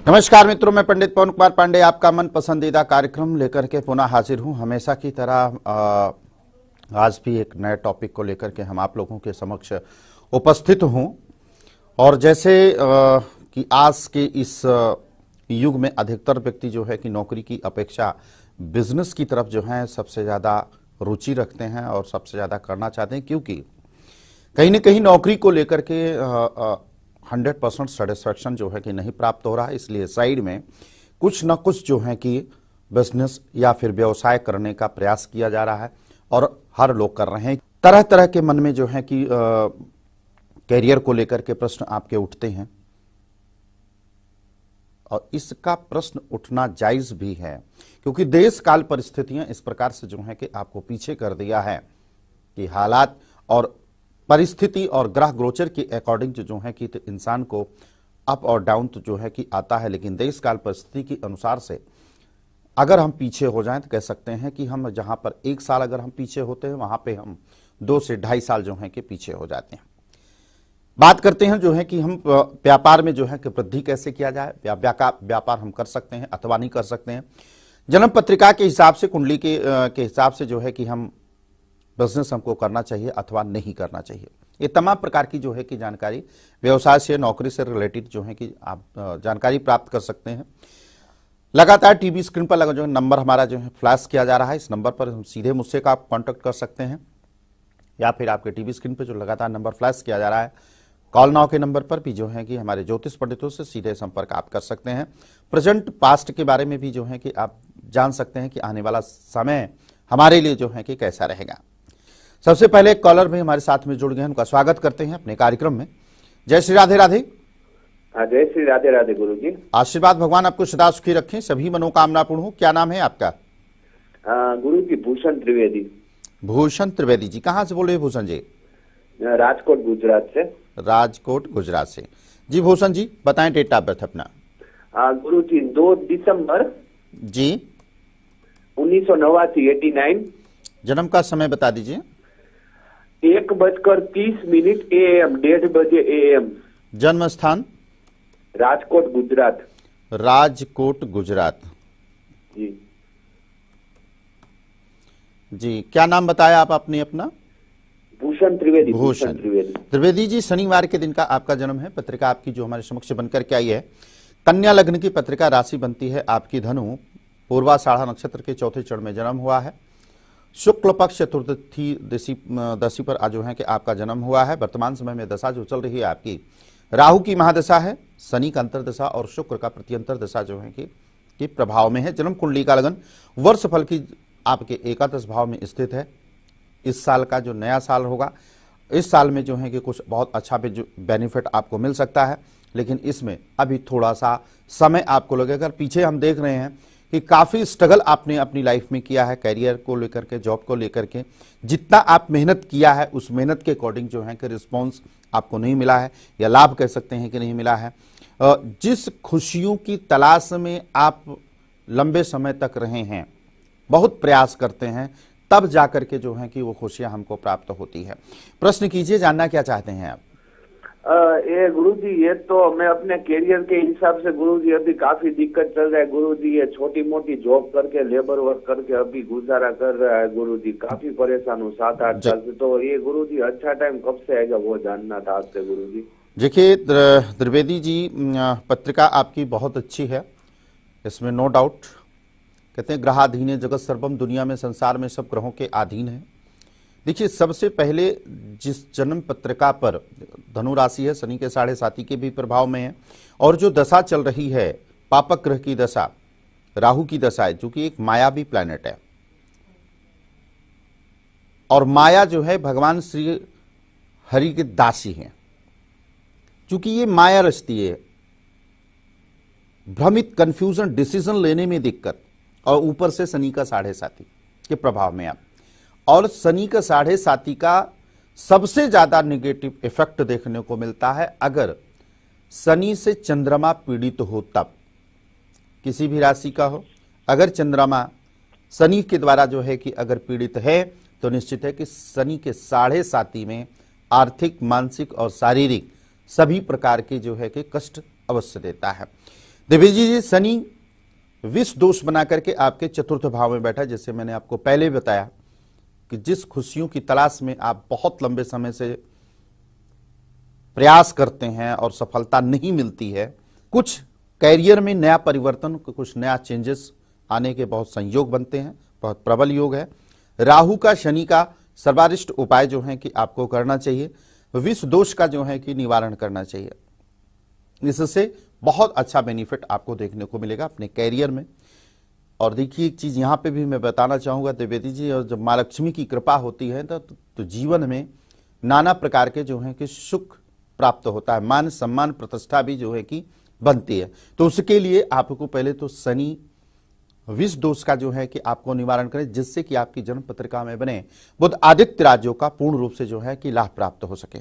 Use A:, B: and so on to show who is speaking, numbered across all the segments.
A: नमस्कार मित्रों, मैं पंडित पवन कुमार पांडे आपका मन पसंदीदा कार्यक्रम लेकर के पुनः हाजिर हूं। हमेशा की तरह आज भी एक नए टॉपिक को लेकर के हम आप लोगों के समक्ष उपस्थित हूं। और जैसे कि आज के इस युग में अधिकतर व्यक्ति जो है कि नौकरी की अपेक्षा बिजनेस की तरफ जो है सबसे ज़्यादा रुचि रखते हैं और सबसे ज़्यादा करना चाहते हैं, क्योंकि कहीं न कहीं नौकरी को लेकर के 100% सेटिस्फैक्शन जो है कि नहीं प्राप्त हो रहा है। इसलिए साइड में कुछ न कुछ जो है कि बिजनेस या फिर व्यवसाय करने का प्रयास किया जा रहा है और हर लोग कर रहे हैं। तरह तरह के मन में जो है कि कैरियर को लेकर के प्रश्न आपके उठते हैं और इसका प्रश्न उठना जायज भी है, क्योंकि देश काल परिस्थितियां इस प्रकार से जो है कि आपको पीछे कर दिया है कि हालात और परिस्थिति और ग्रह गोचर के अकॉर्डिंग जो है कि इंसान को अप और डाउन तो जो है कि आता है, लेकिन देश काल परिस्थिति के अनुसार से अगर हम पीछे हो जाएं तो कह सकते हैं कि हम जहां पर 1 साल अगर हम पीछे होते हैं वहां पे हम 2 से 2.5 साल जो है कि पीछे हो जाते हैं। बात करते हैं जो है कि हम व्यापार में जो है कि वृद्धि कैसे किया जाए, व्यापार हम कर सकते हैं अथवा नहीं कर सकते हैं। जन्म पत्रिका के हिसाब से, कुंडली के हिसाब से जो है कि हम बिजनेस हमको करना चाहिए अथवा नहीं करना चाहिए। ये तमाम प्रकार की जो है कि जानकारी व्यवसाय से, नौकरी से रिलेटेड जो है कि आप जानकारी प्राप्त कर सकते हैं। लगातार टीवी स्क्रीन पर लगा जो नंबर हमारा जो है फ्लैश किया जा रहा है, इस नंबर पर हम सीधे मुझसे का आप कॉन्टेक्ट कर सकते हैं, या फिर आपके टीवी स्क्रीन पर जो लगातार नंबर फ्लैश किया जा रहा है कॉल नाउ के नंबर पर भी जो है कि हमारे ज्योतिष पंडितों से सीधे संपर्क आप कर सकते हैं। प्रेजेंट पास्ट के बारे में भी जो है कि आप जान सकते हैं कि आने वाला समय हमारे लिए जो है कि कैसा रहेगा। सबसे पहले एक कॉलर भी हमारे साथ में जुड़ गए हैं, उनका स्वागत करते हैं अपने कार्यक्रम में। जय श्री राधे राधे।
B: जय श्री राधे राधे गुरु जी।
A: आशीर्वाद भगवान आपको सदा सुखी रखें, सभी मनोकामना पूर्ण हो। क्या नाम है आपका?
B: गुरु जी भूषण त्रिवेदी।
A: भूषण त्रिवेदी जी, कहाँ से बोल रहे हैं भूषण जी?
B: राजकोट गुजरात से।
A: राजकोट गुजरात से जी। भूषण जी बताएं डेट ऑफ बर्थ अपना।
B: गुरु जी 2 दिसंबर
A: जी
B: 1989 89।
A: जन्म का समय बता दीजिए।
B: 1:30 AM 1:30 बजे AM।
A: जन्म स्थान?
B: राजकोट गुजरात।
A: राजकोट गुजरात
B: जी।
A: जी क्या नाम बताया आप आपने अपना?
B: भूषण त्रिवेदी।
A: भूषण त्रिवेदी जी, शनिवार के दिन का आपका जन्म है। पत्रिका आपकी जो हमारे समक्ष बनकर के आई है, कन्या लग्न की पत्रिका, राशि बनती है आपकी धनु, पूर्वाषाढ़ा नक्षत्र के चौथे चरण में जन्म हुआ है। शुक्ल पक्ष चतुर्थी दशी पर आज जो है कि आपका जन्म हुआ है। वर्तमान समय में दशा जो चल रही है आपकी राहु की महादशा है, शनि का अंतरदशा और शुक्र का प्रत्यंतर दशा जो है कि प्रभाव में है। जन्म कुंडली का लगन वर्ष फल की आपके एकादश भाव में स्थित है। इस साल का जो नया साल होगा, इस साल में जो है कि कुछ बहुत अच्छा बेनिफिट आपको मिल सकता है, लेकिन इसमें अभी थोड़ा सा समय आपको लगेगा। पीछे हम देख रहे हैं कि काफ़ी स्ट्रगल आपने अपनी लाइफ में किया है, कैरियर को लेकर के, जॉब को लेकर के। जितना आप मेहनत किया है उस मेहनत के अकॉर्डिंग जो है कि रिस्पॉन्स आपको नहीं मिला है, या लाभ कह सकते हैं कि नहीं मिला है। जिस खुशियों की तलाश में आप लंबे समय तक रहे हैं, बहुत प्रयास करते हैं, तब जाकर के जो है कि वो खुशियां हमको प्राप्त होती है। प्रश्न कीजिए, जानना क्या चाहते हैं आप?
B: ये गुरु जी, ये तो मैं अपने कैरियर के हिसाब से गुरु जी अभी काफी दिक्कत चल रहा है गुरु जी। ये छोटी मोटी जॉब करके, लेबर वर्क करके अभी गुजारा कर रहा है गुरु जी। काफी परेशान हूँ 7-8 साल से। तो ये गुरु जी अच्छा टाइम कब से आएगा वो जानना था आपसे गुरु जी।
A: देखिए त्रिवेदी जी, पत्रिका आपकी बहुत अच्छी है, इसमें नो डाउट। कहते हैं ग्रहाधीन है जगत सर्वम, दुनिया में संसार में सब ग्रहों के अधीन है। देखिए सबसे पहले जिस जन्म पत्रिका पर धनु राशि है, शनि के 7.5 के भी प्रभाव में है, और जो दशा चल रही है पापक ग्रह की दशा, राहु की दशा है, जो कि एक मायावी प्लैनेट है। और माया जो है भगवान श्री हरि के दासी हैं। चूंकि ये माया रचती है, भ्रमित, कंफ्यूजन, डिसीजन लेने में दिक्कत, और ऊपर से शनि का 7.5 के प्रभाव में आप, और शनि का 7.5 का सबसे ज्यादा नेगेटिव इफेक्ट देखने को मिलता है अगर शनि से चंद्रमा पीड़ित हो। तब किसी भी राशि का हो, अगर चंद्रमा शनि के द्वारा जो है कि अगर पीड़ित है, तो निश्चित है कि शनि के 7.5 में आर्थिक, मानसिक और शारीरिक सभी प्रकार के जो है कि कष्ट अवश्य देता है। देवी जी, शनि विष दोष बना करके आपके चतुर्थ भाव में बैठा। जैसे मैंने आपको पहले बताया कि जिस खुशियों की तलाश में आप बहुत लंबे समय से प्रयास करते हैं और सफलता नहीं मिलती है, कुछ कैरियर में नया परिवर्तन, कुछ नया चेंजेस आने के बहुत संयोग बनते हैं, बहुत प्रबल योग है। राहु का, शनि का सर्वारिष्ट उपाय जो है कि आपको करना चाहिए, विष दोष का जो है कि निवारण करना चाहिए। इससे बहुत अच्छा बेनिफिट आपको देखने को मिलेगा अपने कैरियर में। और देखिए एक चीज यहां पे भी मैं बताना चाहूंगा द्विवेदी जी, और जब मां लक्ष्मी की कृपा होती है तो जीवन में नाना प्रकार के जो है कि सुख प्राप्त होता है, मान सम्मान प्रतिष्ठा भी जो है कि बनती है। तो उसके लिए आपको पहले तो शनि विष दोष का जो है कि आपको निवारण करें, जिससे कि आपकी जन्म पत्रिका में बने बुध आदित्य राज्यों का पूर्ण रूप से जो है कि लाभ प्राप्त हो सके।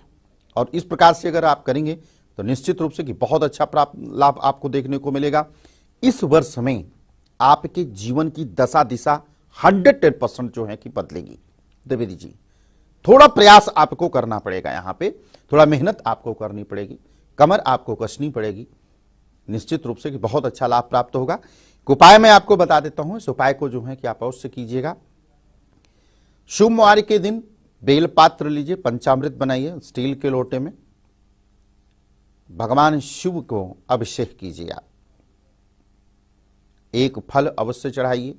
A: और इस प्रकार से अगर आप करेंगे तो निश्चित रूप से कि बहुत अच्छा लाभ आपको देखने को मिलेगा। इस वर्ष में आपके जीवन की दशा दिशा 110% जो है कि बदलेगी। द्विवेदी जी, थोड़ा प्रयास आपको करना पड़ेगा, यहां पे थोड़ा मेहनत आपको करनी पड़ेगी, कमर आपको कसनी पड़ेगी, निश्चित रूप से कि बहुत अच्छा लाभ प्राप्त होगा। उपाय मैं आपको बता देता हूं, इस उपाय को जो है कि आप अवश्य कीजिएगा। सोमवार के दिन बेल पात्र लीजिए, पंचामृत बनाइए, स्टील के लोटे में भगवान शिव को अभिषेक कीजिए। आप एक फल अवश्य चढ़ाइए,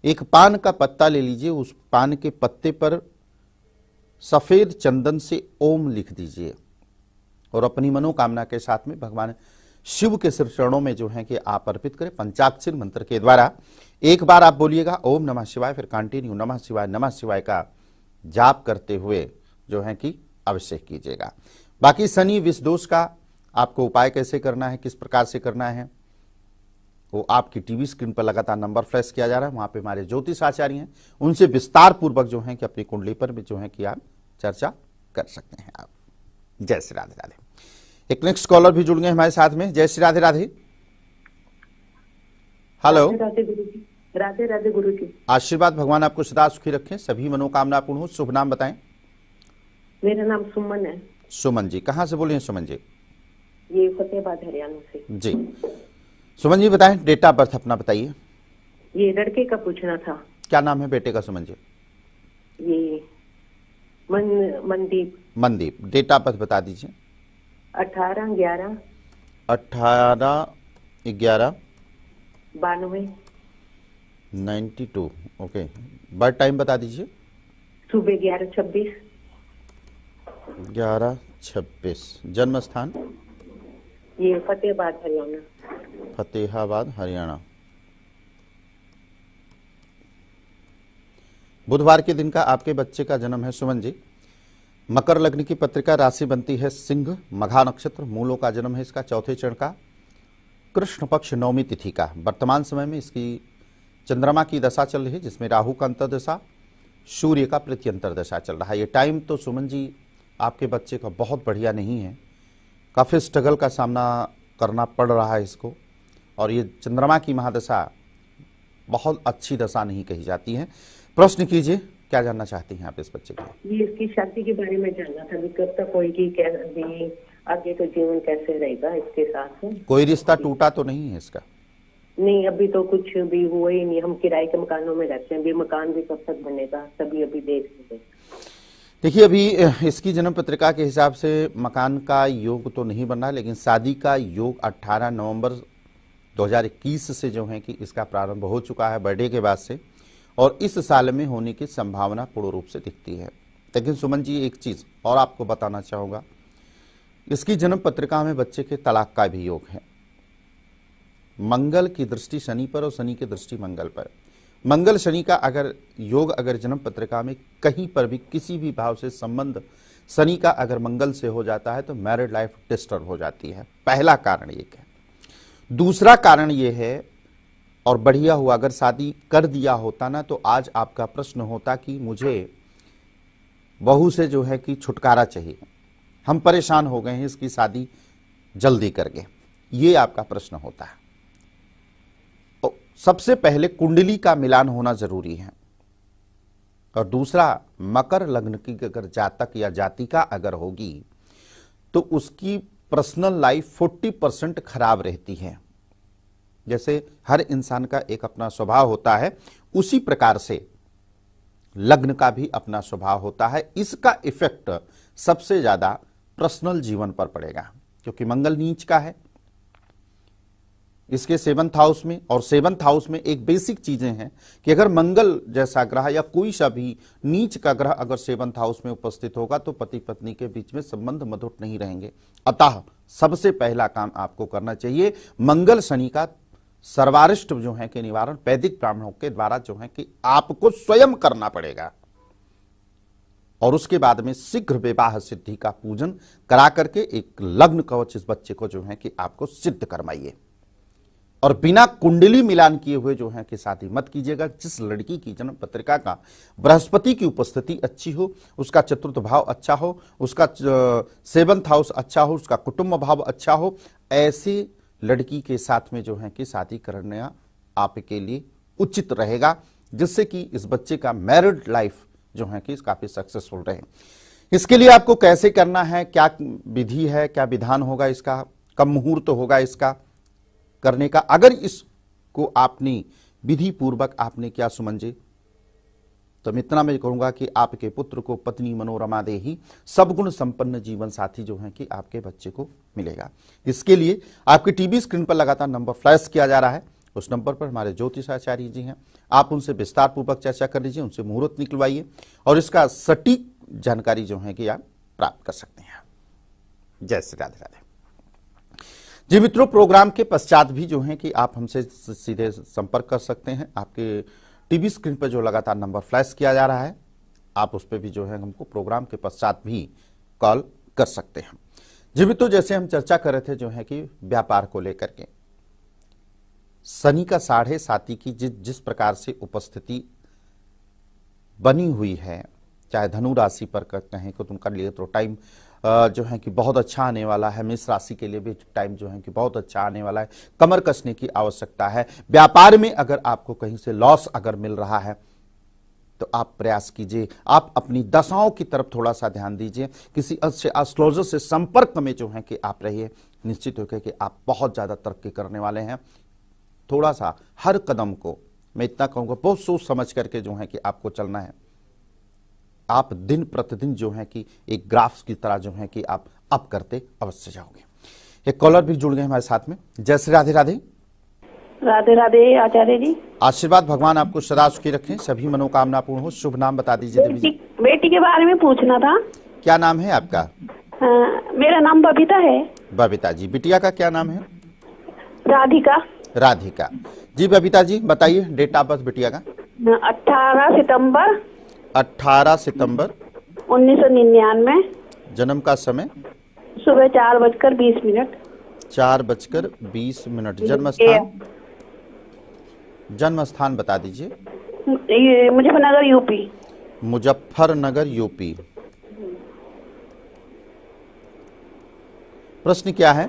A: एक पान का पत्ता ले लीजिए, उस पान के पत्ते पर सफेद चंदन से ओम लिख दीजिए और अपनी मनोकामना के साथ में भगवान शिव के सिर चरणों में जो है कि आप अर्पित करें। पंचाक्षर मंत्र के द्वारा एक बार आप बोलिएगा ओम नमः शिवाय, फिर कंटिन्यू नमः शिवाय का जाप करते हुए जो है कि अभिषेक कीजिएगा। बाकी शनि विष दोष का आपको उपाय कैसे करना है, किस प्रकार से करना है, वो आपकी टीवी स्क्रीन पर लगातार नंबर फ्लैश किया जा रहा है, वहां पे हमारे ज्योतिष आचार्य हैं, उनसे विस्तार पूर्वक जो है कि अपनी कुंडली पर भी जो है कि आप चर्चा कर सकते हैं। आप जय श्री राधे राधे। एक नेक्स्ट कॉलर भी जुड़ गए हमारे साथ में। जय श्री राधे राधे। हेलो।
C: राधे राधे गुरु जी।
A: आशीर्वाद, भगवान आपको सदा सुखी रखें, सभी मनोकामना पूर्ण हो। शुभ नाम बताएं।
C: मेरा नाम सुमन है।
A: सुमन जी, कहाँ से बोले हैं सुमन जी?
C: ये फतेहाबाद हरियाणा से
A: जी। सुमन जी बताएं, डेट ऑफ बर्थ अपना बताइए।
C: ये लड़के का पूछना था।
A: क्या नाम है बेटे का सुमन जी?
C: ये Mandeep.
A: Mandeep. Date of birth बता दीजिए।
C: 18/11
A: 18/11 92। ओके, बर्थ टाइम बता दीजिए।
C: सुबह 11:26।
A: 11:26। जन्म स्थान?
C: ये फतेहाबाद हरियाणा।
A: फतेहाबाद हरियाणा। बुधवार के दिन का आपके बच्चे का जन्म है सुमन जी। मकर लग्न की पत्रिका, राशि बनती है सिंह, मघा नक्षत्र, मूलों का जन्म है इसका चौथे चरण का, कृष्ण पक्ष नवमी तिथि का। वर्तमान समय में इसकी चंद्रमा की दशा चल रही है, जिसमें राहु का अंतर्दशा, सूर्य का प्रत्यंतर दशा चल रहा है। ये टाइम तो सुमन जी आपके बच्चे का बहुत बढ़िया नहीं है, काफ़ी स्ट्रगल का सामना करना पड़ रहा है इसको। और ये चंद्रमा की महादशा बहुत अच्छी दशा नहीं कही जाती है। प्रश्न कीजिए, क्या जानना चाहती हैं आप इस बच्चे को?
C: ये इसकी शादी के बारे में जानना था, कब तक होगी, आगे तो जीवन कैसे रहेगा इसके साथ?
A: कोई रिश्ता टूटा तो नहीं है इसका?
C: नहीं, अभी तो कुछ भी हुआ ही नहीं। हम किराए के मकानों में रहते हैं, भी मकान भी कब तक बनेगा, सभी अभी देख रहे।
A: देखिए, अभी इसकी जन्म पत्रिका के हिसाब से मकान का योग तो नहीं बन रहा, लेकिन शादी का योग 18 नवंबर 2021 से जो है कि इसका प्रारंभ हो चुका है, बर्थडे के बाद से, और इस साल में होने की संभावना पूर्ण रूप से दिखती है। लेकिन सुमन जी एक चीज और आपको बताना चाहूंगा, इसकी जन्म पत्रिका में बच्चे के तलाक का भी योग है। मंगल की दृष्टि शनि पर और शनि की दृष्टि मंगल पर। मंगल शनि का अगर योग अगर जन्म पत्रिका में कहीं पर भी किसी भी भाव से संबंध शनि का अगर मंगल से हो जाता है तो मैरिड लाइफ डिस्टर्ब हो जाती है। पहला कारण ये है। दूसरा कारण ये है, और बढ़िया हुआ अगर शादी कर दिया होता ना, तो आज आपका प्रश्न होता कि मुझे बहू से जो है कि छुटकारा चाहिए, हम परेशान हो गए हैं इसकी शादी जल्दी करके, ये आपका प्रश्न होता है। तो सबसे पहले कुंडली का मिलान होना जरूरी है। और दूसरा, मकर लग्न की अगर जातक या जातिका अगर होगी तो उसकी पर्सनल लाइफ 40% खराब रहती है। जैसे हर इंसान का एक अपना स्वभाव होता है, उसी प्रकार से लग्न का भी अपना स्वभाव होता है। इसका इफेक्ट सबसे ज्यादा पर्सनल जीवन पर पड़ेगा, क्योंकि मंगल नीच का है इसके 7th हाउस में। और 7th हाउस में एक बेसिक चीजें हैं कि अगर मंगल जैसा ग्रह या कोई सा भी नीच का ग्रह अगर 7th हाउस में उपस्थित होगा तो पति पत्नी के बीच में संबंध मधुर नहीं रहेंगे। अतः सबसे पहला काम आपको करना चाहिए, मंगल शनि का सर्वारिष्ट जो है कि निवारण वैदिक ब्राह्मणों के द्वारा जो है कि आपको स्वयं करना पड़ेगा। और उसके बाद में शीघ्र विवाह सिद्धि का पूजन करा करके एक लग्न कवच इस बच्चे को जो है कि आपको सिद्ध करवाइए। और बिना कुंडली मिलान किए हुए जो है कि शादी मत कीजिएगा। जिस लड़की की जन्म पत्रिका का बृहस्पति की उपस्थिति अच्छी हो, उसका चतुर्थ भाव अच्छा हो, उसका 7th हाउस अच्छा हो, उसका कुटुंब भाव अच्छा हो, ऐसी लड़की के साथ में जो है कि शादी करना आपके लिए उचित रहेगा, जिससे कि इस बच्चे का मैरिड लाइफ जो है कि काफी सक्सेसफुल रहे। इसके लिए आपको कैसे करना है, क्या विधि है, क्या विधान होगा इसका, कब मुहूर्त होगा इसका करने का, अगर इसको आपने विधि पूर्वक आपने क्या समझे तो मैं इतना मैं कहूंगा कि आपके पुत्र को पत्नी मनोरमा दे ही सब गुण संपन्न जीवन साथी जो है कि आपके बच्चे को मिलेगा। इसके लिए आपकी टीवी स्क्रीन पर लगातार नंबर फ्लैश किया जा रहा है, उस नंबर पर हमारे ज्योतिषाचार्य जी हैं, आप उनसे विस्तार पूर्वक चर्चा कर लीजिए, उनसे मुहूर्त निकलवाइए और इसका सटीक जानकारी जो है कि आप प्राप्त कर सकते हैं। जय श्री राधे राधे। जी मित्रों, प्रोग्राम के पश्चात भी जो है कि आप हमसे सीधे संपर्क कर सकते हैं। आपके टीवी स्क्रीन पर जो लगातार नंबर फ्लैश किया जा रहा है, आप उस पर भी जो है हमको प्रोग्राम के पश्चात भी कॉल कर सकते हैं। जी मित्रों, जैसे हम चर्चा कर रहे थे जो है कि व्यापार को लेकर के शनि का 7.5 की जिस प्रकार से उपस्थिति बनी हुई है, चाहे धनु राशि पर कहें तो उनका लिए तो टाइम जो है कि बहुत अच्छा आने वाला है। मेष राशि के लिए भी टाइम जो है कि बहुत अच्छा आने वाला है। कमर कसने की आवश्यकता है। व्यापार में अगर आपको कहीं से लॉस अगर मिल रहा है तो आप प्रयास कीजिए, आप अपनी दशाओं की तरफ थोड़ा सा ध्यान दीजिए, किसी अच्छे एस्ट्रोलॉजर से संपर्क में जो है कि आप रहिए। निश्चित होकर कि आप बहुत ज्यादा तरक्की करने वाले हैं। थोड़ा सा हर कदम को मैं इतना कहूंगा बहुत सोच समझ करके जो है कि आपको चलना है। आप दिन प्रतिदिन जो है कि एक ग्राफ्स की तरह जो है कि आप अप करते अवश्य जाओगे। एक कॉलर भी जुड़ गए हमारे साथ में। जय श्री राधे राधे।
D: राधे राधे आचार्य जी।
A: आशीर्वाद भगवान आपको सदा सुखी रखें, सभी मनोकामना पूर्ण हो। शुभ नाम बता दीजिए देवी जी।
D: बेटी के बारे में पूछना था।
A: क्या नाम है आपका?
D: मेरा नाम बबीता है।
A: बबीता जी। बिटिया का क्या नाम है?
D: राधिका।
A: राधिका जी। बबीता जी बताइए डेट ऑफ बर्थ बिटिया का।
D: 18 सितंबर 1999।
A: जन्म का समय
D: सुबह 4:20।
A: 4:20। जन्म स्थान बता दीजिए।
D: मुजफ्फरनगर यूपी।
A: मुजफ्फरनगर यूपी। प्रश्न क्या है?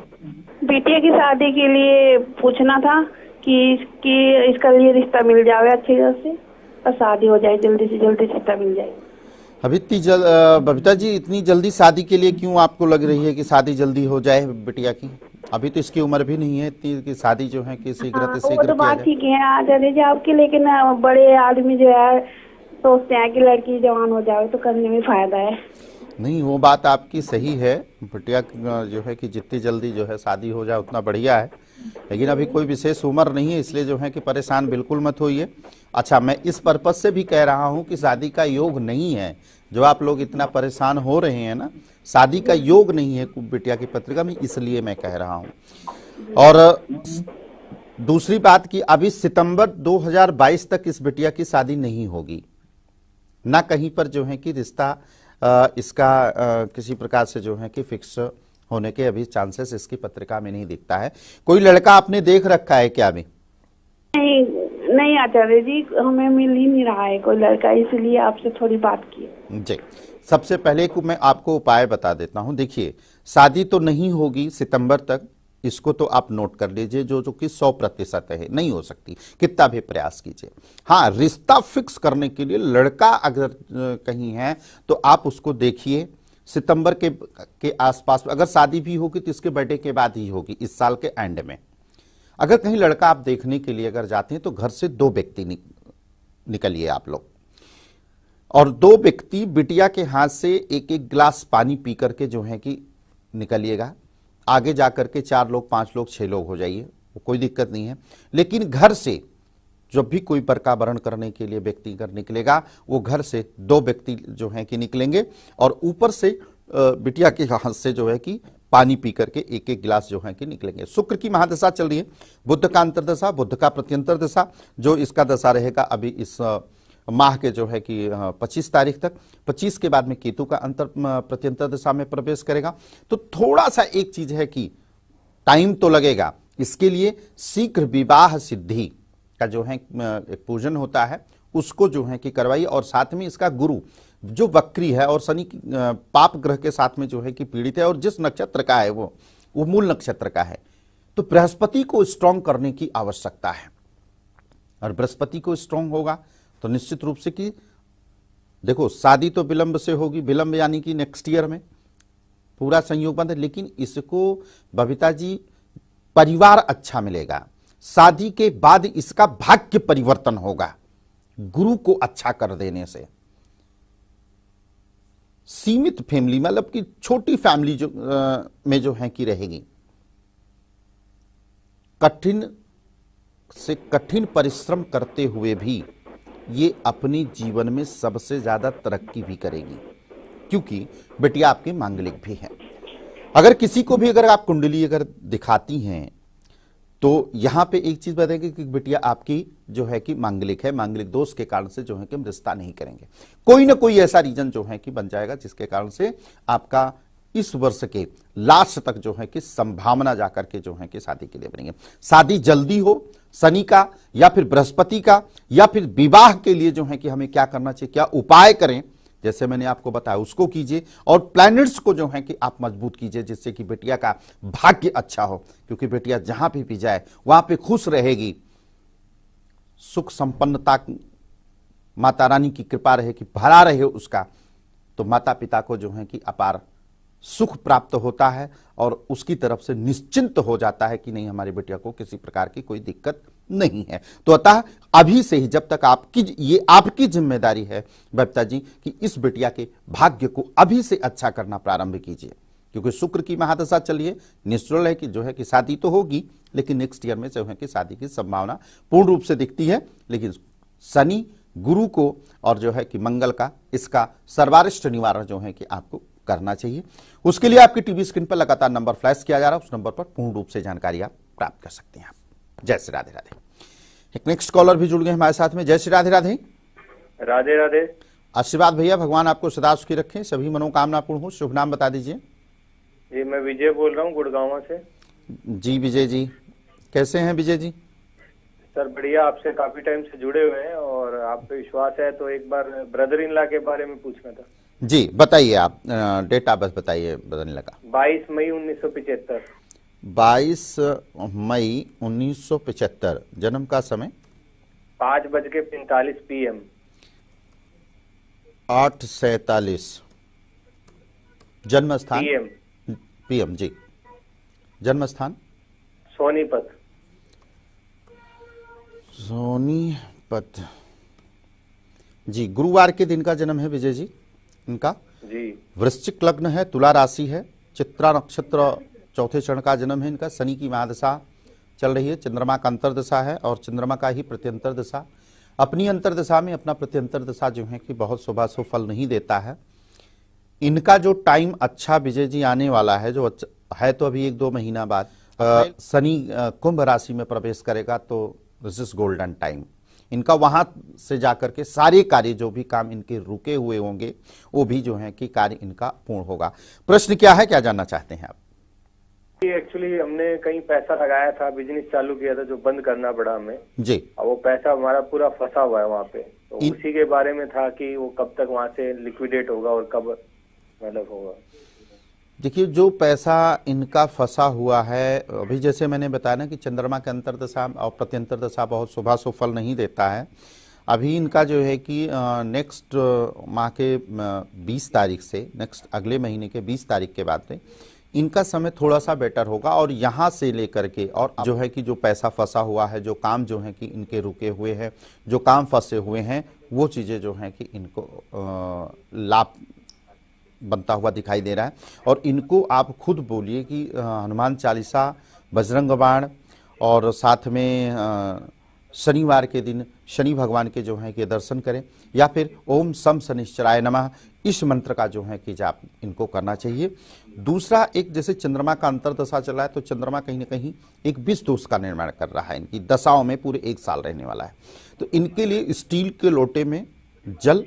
D: बेटिया की शादी के लिए पूछना था कि इसका लिए रिश्ता मिल जाए अच्छी तरह से और शादी हो जाए, जल्दी से जल्दी रिश्ता मिल जाए।
A: अभी बबीता जी इतनी जल्दी शादी के लिए क्यों आपको लग रही है कि शादी जल्दी हो जाए बिटिया की? अभी तो इसकी उम्र भी नहीं है इतनी कि शादी जो है कि शीघ्र से शीघ्र
D: तो बात ठीक है आचार्य जी आपकी, लेकिन बड़े आदमी जो है सोचते हैं कि लड़की जवान हो जाए तो करने में फायदा है।
A: नहीं, वो बात आपकी सही है। बिटिया जो है कि जितनी जल्दी जो है शादी हो जाए उतना बढ़िया है, लेकिन अभी कोई विशेष उम्र नहीं है, इसलिए जो है कि परेशान बिल्कुल मत होइए। अच्छा, मैं इस पर्पज से भी कह रहा हूं कि शादी का योग नहीं है। जो आप लोग इतना परेशान हो रहे हैं ना, शादी का योग नहीं है बिटिया की पत्रिका में, इसलिए मैं कह रहा हूं। और दूसरी बात कि अभी सितंबर 2022 तक इस बिटिया की शादी नहीं होगी, ना कहीं पर जो है कि रिश्ता इसका किसी प्रकार से जो है कि फिक्स होने के अभी चांसेस इसकी पत्रिका में नहीं दिखता है। कोई लड़का आपने देख रखा है क्या अभी?
D: नहीं आचार्य जी, हमें मिल ही नहीं रहा है कोई लड़का, इसलिए आपसे थोड़ी बात की
A: जी। सबसे पहले को मैं आपको उपाय बता देता हूं। देखिए, शादी तो नहीं होगी सितंबर तक, इसको तो आप नोट कर लीजिए, जो कि 100% है, नहीं हो सकती कितना भी प्रयास कीजिए। हाँ, रिश्ता फिक्स करने के लिए लड़का अगर कहीं है तो आप उसको देखिए सितंबर के आसपास। अगर शादी भी होगी तो इसके बर्थडे के बाद ही होगी, इस साल के एंड में। अगर कहीं लड़का आप देखने के लिए अगर जाते हैं तो घर से 2 व्यक्ति निकलिए आप लोग, और 2 व्यक्ति बिटिया के हाथ से एक एक गिलास पानी पी करके जो है कि निकलिएगा। आगे जाकर के 4 लोग, 5 लोग, 6 लोग हो जाइए, कोई दिक्कत नहीं है। लेकिन घर से जब भी कोई बरका वरण करने के लिए व्यक्ति घर निकलेगा, वो घर से 2 व्यक्ति जो है कि निकलेंगे, और ऊपर से बिटिया के हाथ से जो है कि पानी पी करके एक एक गिलास जो है कि निकलेंगे। शुक्र की महादशा चल रही है, बुध का अंतर्दशा, बुध का प्रत्यंतर दशा, जो इसका दशा रहेगा अभी इस माह के जो है कि 25 तारीख तक। 25 के बाद में केतु का प्रत्यंतर दशा में प्रवेश करेगा। तो थोड़ा सा एक चीज है कि टाइम तो लगेगा, इसके लिए शीघ्र विवाह सिद्धि का जो है एक पूजन होता है, उसको जो है कि करवाइए। और साथ में इसका गुरु जो वक्री है और शनि पाप ग्रह के साथ में जो है कि पीड़ित है, और जिस नक्षत्र का है वो मूल नक्षत्र का है, तो बृहस्पति को स्ट्रांग करने की आवश्यकता है। और बृहस्पति को स्ट्रांग होगा तो निश्चित रूप से कि देखो, शादी तो विलंब से होगी, विलंब यानी कि नेक्स्ट ईयर में, पूरा संयोग बंद है। लेकिन इसको बबीता जी परिवार अच्छा मिलेगा, शादी के बाद इसका भाग्य परिवर्तन होगा गुरु को अच्छा कर देने से। सीमित फैमिली, मतलब कि छोटी फैमिली जो में जो है कि रहेगी, कठिन से कठिन परिश्रम करते हुए भी ये अपने जीवन में सबसे ज्यादा तरक्की भी करेगी, क्योंकि बेटिया आपकी मांगलिक भी है। अगर किसी को भी अगर आप कुंडली अगर दिखाती हैं तो यहां पे एक चीज बताएगी कि बिटिया आपकी जो है कि मांगलिक है, मांगलिक दोष के कारण से जो है कि हम रिश्ता नहीं करेंगे। कोई ना कोई ऐसा रीजन जो है कि बन जाएगा जिसके कारण से आपका इस वर्ष के लास्ट तक जो है कि संभावना जाकर के जो है कि शादी के लिए बनेंगे। शादी जल्दी हो, शनि का या फिर बृहस्पति का, या फिर विवाह के लिए जो है कि हमें क्या करना चाहिए, क्या उपाय करें, जैसे मैंने आपको बताया उसको कीजिए। और प्लैनेट्स को जो है कि आप मजबूत कीजिए, जिससे कि बेटिया का भाग्य अच्छा हो, क्योंकि बेटिया जहां भी जाए वहां पे खुश रहेगी, सुख संपन्नता माता रानी की कृपा रहे कि भरा रहे उसका, तो माता पिता को जो है कि अपार सुख प्राप्त होता है और उसकी तरफ से निश्चिंत हो जाता है कि नहीं, हमारी बेटिया को किसी प्रकार की कोई दिक्कत नहीं है। तो अतः अभी से ही, जब तक आपकी ये आपकी जिम्मेदारी है बबीता जी कि इस बेटिया के भाग्य को अभी से अच्छा करना प्रारंभ कीजिए, क्योंकि शुक्र की महादशा चलिए, नेचुरल है कि जो है कि शादी तो होगी, लेकिन नेक्स्ट ईयर में जो है कि शादी की संभावना पूर्ण रूप से दिखती है। लेकिन शनि, गुरु को और जो है कि मंगल का, इसका सर्वारिष्ट निवारण जो है कि आपको करना चाहिए। उसके लिए आपकी टीवी स्क्रीन पर लगातार नंबर फ्लैश किया जा रहा है, उस नंबर पर पूर्ण रूप से जानकारी आप प्राप्त कर सकते हैं। आप जय श्री राधे राधे। एक नेक्स्ट कॉलर भी जुड़ गए हमारे साथ में। जय श्री राधे राधे।
B: राधे राधे।
A: आशीर्वाद भैया, भगवान आपको सदा सुखी रखें, सभी मनोकामना पूर्ण हो। शुभ नाम बता दीजिए।
B: जी मैं विजय बोल रहा हूँ गुड़गांव से।
A: जी विजय जी, कैसे हैं विजय जी?
B: सर बढ़िया, आपसे काफी टाइम से जुड़े हुए हैं और आप पे विश्वास है, तो एक बार ब्रदर इन लॉ के बारे में पूछना था।
A: जी बताइए, आप डेट ऑफ बर्थ बताइए ब्रदर इन लॉ का।
B: 22 मई 1975।
A: 22 मई 1975। जन्म का समय
B: 5:45 PM।
A: 8:47। जन्म स्थान PM जी। जन्म स्थान
B: सोनीपत।
A: सोनीपत जी। गुरुवार के दिन का जन्म है विजय जी इनका
B: जी।
A: वृश्चिक लग्न है, तुला राशि है, चित्रा नक्षत्र चौथे चरण का जन्म है इनका। शनि की महादशा चल रही है, चंद्रमा का अंतर्दशा है और चंद्रमा का ही प्रत्यंतर दशा। अपनी अंतर्दशा में अपना प्रत्यंतर दशा जो है कि बहुत शुभाशुभ फल नहीं देता है। इनका जो टाइम अच्छा विजय जी आने वाला है, जो है तो अभी 1-2 महीना बाद शनि कुंभ राशि में प्रवेश करेगा, तो दिस इज गोल्डन टाइम इनका। वहां से जाकर के सारे कार्य जो भी काम इनके रुके हुए होंगे वो भी जो है कि कार्य इनका पूर्ण होगा। प्रश्न क्या है, क्या जानना चाहते हैं आप?
B: एक्चुअली हमने कहीं पैसा लगाया था, बिजनेस चालू किया था जो बंद करना पड़ा हमें
A: जी।
B: और वो पैसा हमारा पूरा फंसा हुआ है वहाँ पे, तो उसी के बारे में था कि वो कब तक वहाँ से लिक्विडेट होगा और कब मतलब होगा।
A: देखिए, जो पैसा इनका फंसा हुआ है, अभी जैसे मैंने बताया ना कि चंद्रमा के अंतर्दशा और प्रत्यंतर दशा बहुत शुभाशुभ फल नहीं देता है। अभी इनका जो है कि नेक्स्ट माह के 20 तारीख से, नेक्स्ट अगले महीने के 20 तारीख के बाद में इनका समय थोड़ा सा बेटर होगा। और यहाँ से लेकर के और जो है कि जो पैसा फंसा हुआ है, जो काम जो है कि इनके रुके हुए हैं, जो काम फंसे हुए हैं, वो चीज़ें जो हैं कि इनको लाभ बनता हुआ दिखाई दे रहा है। और इनको आप खुद बोलिए कि हनुमान चालीसा, बजरंग बाण और साथ में शनिवार के दिन शनि भगवान के जो है कि दर्शन करें, या फिर ओम सम शनिश्चराय नमः इस मंत्र का जो है कि जाप इनको करना चाहिए। दूसरा, एक जैसे चंद्रमा का अंतरदशा चल रहा है, तो चंद्रमा कहीं ना कहीं एक विष दोष का निर्माण कर रहा है, इनकी दशाओं में पूरे 1 साल रहने वाला है। तो इनके लिए स्टील के लोटे में जल,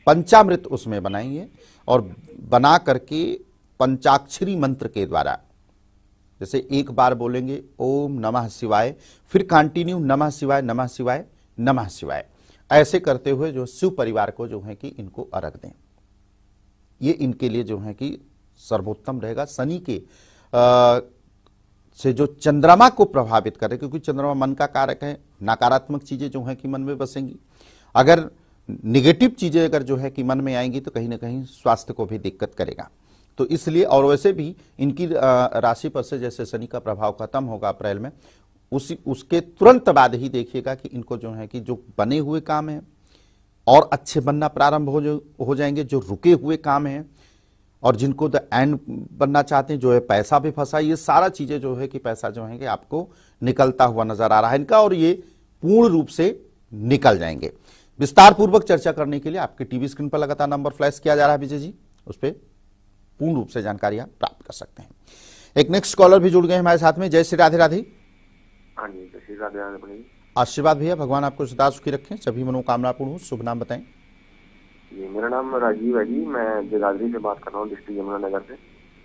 A: पंचामृत उसमें बनाइए और बना करके पंचाक्षरी मंत्र के द्वारा, जैसे एक बार बोलेंगे ओम नमः शिवाय, फिर कंटिन्यू नमः शिवाय नमः शिवाय नमः शिवाय, ऐसे करते हुए जो शिव परिवार को जो है कि इनको अर्घ दें। ये इनके लिए जो है कि सर्वोत्तम रहेगा। शनि के से जो चंद्रमा को प्रभावित करे, क्योंकि चंद्रमा मन का कारक है, नकारात्मक चीजें जो है कि मन में बसेंगी। अगर निगेटिव चीजें अगर जो है कि मन में आएंगी तो कहीं ना कहीं स्वास्थ्य को भी दिक्कत करेगा। तो इसलिए, और वैसे भी इनकी राशि पर से जैसे शनि का प्रभाव खत्म होगा अप्रैल में, उसके तुरंत बाद ही देखिएगा कि इनको जो है कि जो बने हुए काम हैं और अच्छे बनना प्रारंभ हो जाएंगे, जो रुके हुए काम हैं और जिनको द एंड बनना चाहते हैं, जो है पैसा भी फंसा, ये सारा चीजें जो है कि पैसा जो है कि आपको निकलता हुआ नजर आ रहा है इनका, और ये पूर्ण रूप से निकल जाएंगे। विस्तार पूर्वक चर्चा करने के लिए आपके टीवी स्क्रीन पर लगातार नंबर फ्लैश किया जा रहा है विजय जी, उस पर पूर्ण रूप से जानकारियां प्राप्त कर सकते हैं। एक नेक्स्ट कॉलर भी जुड़ गए हमारे साथ में। जय श्री राधे राधे।
E: हाँ जी, जय श्री राधे राधे।
A: आशीर्वाद भैया, भगवान आपको सदा सुखी रखें, सभी मनोकामना पूर्ण हो। शुभ नाम बताएं।
E: जी, मेरा नाम राजीव है जी, मैं जगाधरी से बात कर रहा हूँ, डिस्ट्रिक्ट यमुनानगर से।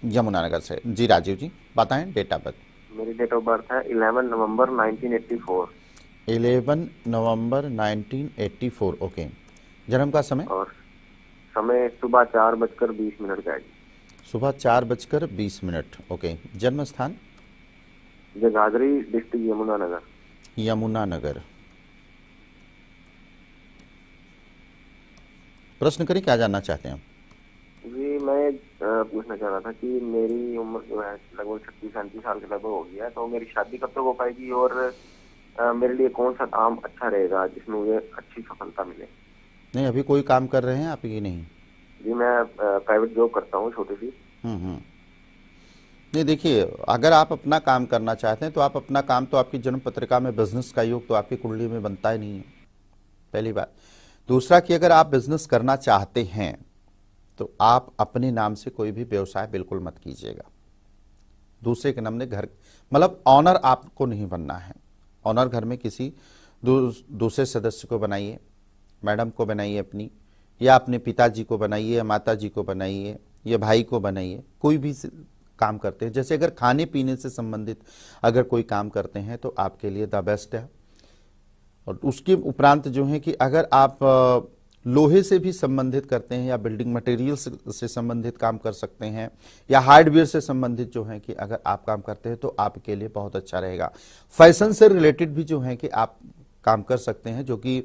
A: यमुनानगर से जी राजीव जी, बताएं डेट ऑफ बर्थ।
E: मेरी डेट ऑफ बर्थ है 11 नवंबर 1984।
A: 11 नवंबर 1984। ओके। जन्म का समय?
E: और समय सुबह 4:20 का है जी।
A: सुबह 4:20। ओके। जन्म स्थान?
E: जगाधरी, डिस्ट्रिक्ट यमुनानगर।
A: यमुनानगर। प्रश्न करें, क्या जानना चाहते हैं?
E: जी, मैं पूछना चाह रहा था कि मेरी उम्र जो है लगभग 36-37 साल के लगभग हो गया है, तो मेरी शादी कब तक हो पाएगी, और मेरे लिए कौन सा काम अच्छा रहेगा जिसमें मुझे अच्छी सफलता मिले?
A: नहीं, अभी कोई काम कर रहे हैं आप ये? नहीं
E: जी, मैं प्राइवेट जॉब करता हूँ, छोटी सी।
A: नहीं, देखिए, अगर आप अपना काम करना चाहते हैं तो आप अपना काम, तो आपकी जन्म पत्रिका में बिजनेस का योग तो आपकी कुंडली में बनता ही नहीं है, पहली बात। दूसरा कि अगर आप बिजनेस करना चाहते हैं तो आप अपने नाम से कोई भी व्यवसाय बिल्कुल मत कीजिएगा। दूसरे के नाम से घर, मतलब ऑनर आपको नहीं बनना है। ऑनर घर में किसी दूसरे सदस्य को बनाइए, मैडम को बनाइए अपनी, या अपने पिताजी को बनाइए, या माता जी को बनाइए, या भाई को बनाइए। कोई भी काम करते हैं, जैसे अगर खाने पीने से संबंधित अगर कोई काम करते हैं तो आपके लिए द बेस्ट है। और उसके उपरांत जो है कि अगर आप लोहे से भी संबंधित करते हैं या बिल्डिंग मटेरियल से संबंधित काम कर सकते हैं, या हार्डवेयर से संबंधित जो है कि अगर आप काम करते हैं तो आपके लिए बहुत अच्छा रहेगा। फैशन से रिलेटेड भी जो है कि आप काम कर सकते हैं, जो कि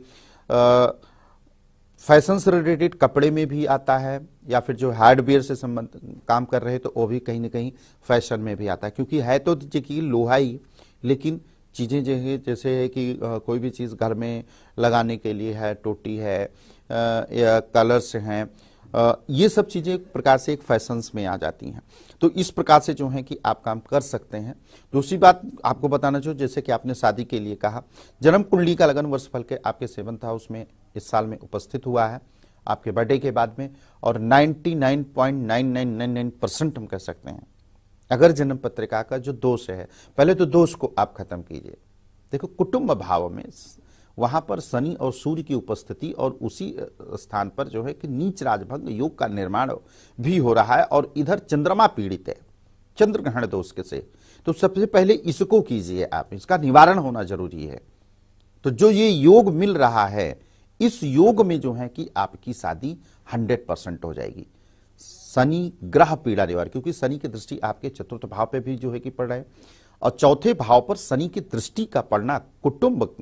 A: फैशन से रिलेटेड कपड़े में भी आता है, या फिर जो हार्डवेयर से संबंध काम कर रहे हैं तो वो भी कहीं ना कहीं फैशन में भी आता है, क्योंकि है तो देखिए लोहा ही, लेकिन चीज़ें जो है जैसे है कि कोई भी चीज़ घर में लगाने के लिए है, टोटी है या कलर्स हैं, ये सब चीज़ें एक प्रकार से एक फैशंस में आ जाती हैं। तो इस प्रकार से जो है कि आप काम कर सकते हैं। दूसरी बात आपको बताना चाहिए, जैसे कि आपने शादी के लिए कहा, जन्म कुंडली का लगन वर्ष फल के आपके 7th हाउस में इस साल में उपस्थित हुआ है आपके बर्थडे के बाद में, और 99.9999% हम कह सकते हैं। अगर जन्म पत्रिका का जो दोष है, पहले तो दोष को आप खत्म कीजिए। देखो, कुटुंब भाव में वहां पर शनि और सूर्य की उपस्थिति, और उसी स्थान पर जो है कि नीच राजभंग योग का निर्माण भी हो रहा है, और इधर चंद्रमा पीड़ित है चंद्र ग्रहण दोष के से। तो सबसे पहले इसको कीजिए आप, इसका निवारण होना जरूरी है। तो जो ये योग मिल रहा है, इस योग में जो है कि आपकी शादी 100% हो जाएगी। शनि ग्रह पीड़ा निवार, क्योंकि शनि की दृष्टि आपके 4th भाव पे भी जो है कि पड़ रहा है, और 4थे भाव पर शनि की दृष्टि का पड़ना कुटुंब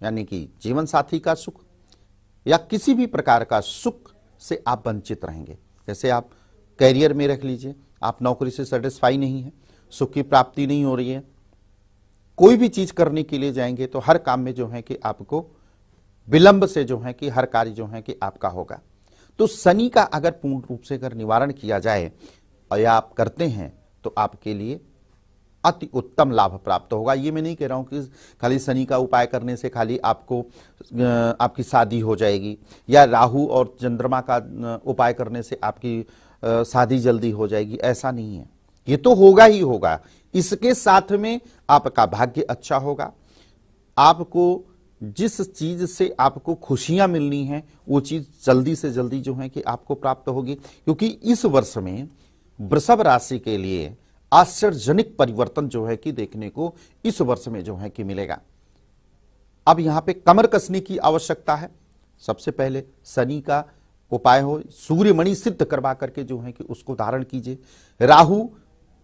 A: यानी कि जीवन साथी का सुख या किसी भी प्रकार का सुख से आप वंचित रहेंगे। जैसे आप कैरियर में रख लीजिए, आप नौकरी से सेटिस्फाई नहीं है, सुख की प्राप्ति नहीं हो रही है, कोई भी चीज करने के लिए जाएंगे तो हर काम में जो है कि आपको विलंब से जो है कि हर कार्य जो है कि आपका होगा। तो शनि का अगर पूर्ण रूप से अगर निवारण किया जाए और या आप करते हैं तो आपके लिए अति उत्तम लाभ प्राप्त होगा। ये मैं नहीं कह रहा हूं कि खाली शनि का उपाय करने से खाली आपको आपकी शादी हो जाएगी, या राहु और चंद्रमा का उपाय करने से आपकी शादी जल्दी हो जाएगी, ऐसा नहीं है। ये तो होगा ही होगा, इसके साथ में आपका भाग्य अच्छा होगा। आपको जिस चीज से आपको खुशियां मिलनी है वो चीज जल्दी से जल्दी जो है कि आपको प्राप्त होगी, क्योंकि इस वर्ष में वृषभ राशि के लिए आश्चर्यजनक परिवर्तन जो है कि देखने को इस वर्ष में जो है कि मिलेगा। अब यहां पे कमर कसने की आवश्यकता है। सबसे पहले शनि का उपाय हो, सूर्यमणि सिद्ध करवा करके जो है कि उसको धारण कीजिए। राहु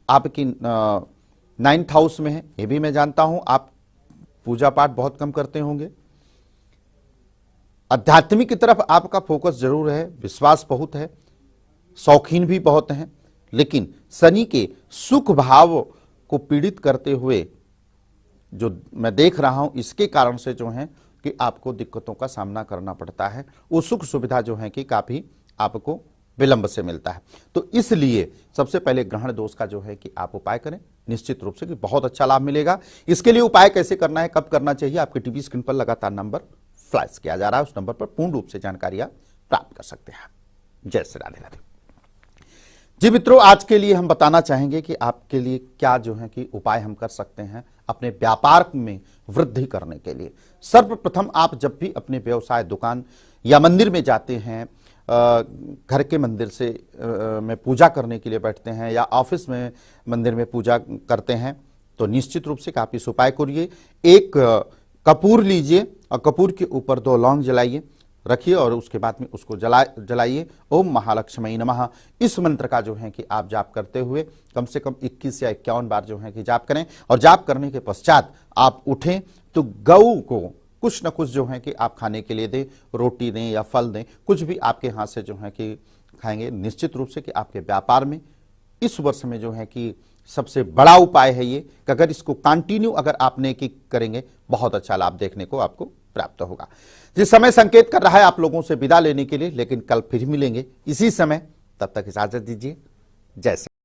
A: आपकी 9th हाउस में है, ये भी मैं जानता हूं। आप पूजा पाठ बहुत कम करते होंगे, आध्यात्मिक की तरफ आपका फोकस जरूर है, विश्वास बहुत है, शौकीन भी बहुत हैं, लेकिन शनि के सुख भाव को पीड़ित करते हुए जो मैं देख रहा हूं, इसके कारण से जो है कि आपको दिक्कतों का सामना करना पड़ता है। वो सुख सुविधा जो है कि काफी आपको विलंब से मिलता है। तो इसलिए सबसे पहले ग्रहण दोष का जो है कि आप उपाय करें, निश्चित रूप से कि बहुत अच्छा लाभ मिलेगा। इसके लिए उपाय कैसे करना है, कब करना चाहिए, आपके टीवी स्क्रीन पर लगातार नंबर फ्लैश किया जा रहा है, उस नंबर पर पूर्ण रूप से जानकारियां प्राप्त कर सकते हैं। जय श्री राधे राधे। जी मित्रों, आज के लिए हम बताना चाहेंगे कि आपके लिए क्या जो है कि उपाय हम कर सकते हैं अपने व्यापार में वृद्धि करने के लिए। सर्वप्रथम आप जब भी अपने व्यवसाय, दुकान या मंदिर में जाते हैं, घर के मंदिर से में पूजा करने के लिए बैठते हैं, या ऑफिस में मंदिर में पूजा करते हैं, तो निश्चित रूप से आप इस उपाय करिए। एक कपूर लीजिए और कपूर के ऊपर 2 लौंग जलाइए, रखिए और उसके बाद में उसको जलाइए। ओम महालक्ष्मी नमः, इस मंत्र का जो है कि आप जाप करते हुए कम से कम 21 या 51 बार जो है कि जाप करें। और जाप करने के पश्चात आप उठें तो गऊ को कुछ न कुछ जो है कि आप खाने के लिए दें, रोटी दें या फल दें, कुछ भी आपके हाथ से जो है कि खाएंगे। निश्चित रूप से कि आपके व्यापार में इस वर्ष में जो है कि सबसे बड़ा उपाय है ये कि अगर इसको कंटिन्यू अगर आपने की करेंगे, बहुत अच्छा लाभ देखने को आपको प्राप्त होगा। जिस समय संकेत कर रहा है आप लोगों से विदा लेने के लिए, लेकिन कल फिर मिलेंगे इसी समय, तब तक इजाजत दीजिए। जय श्री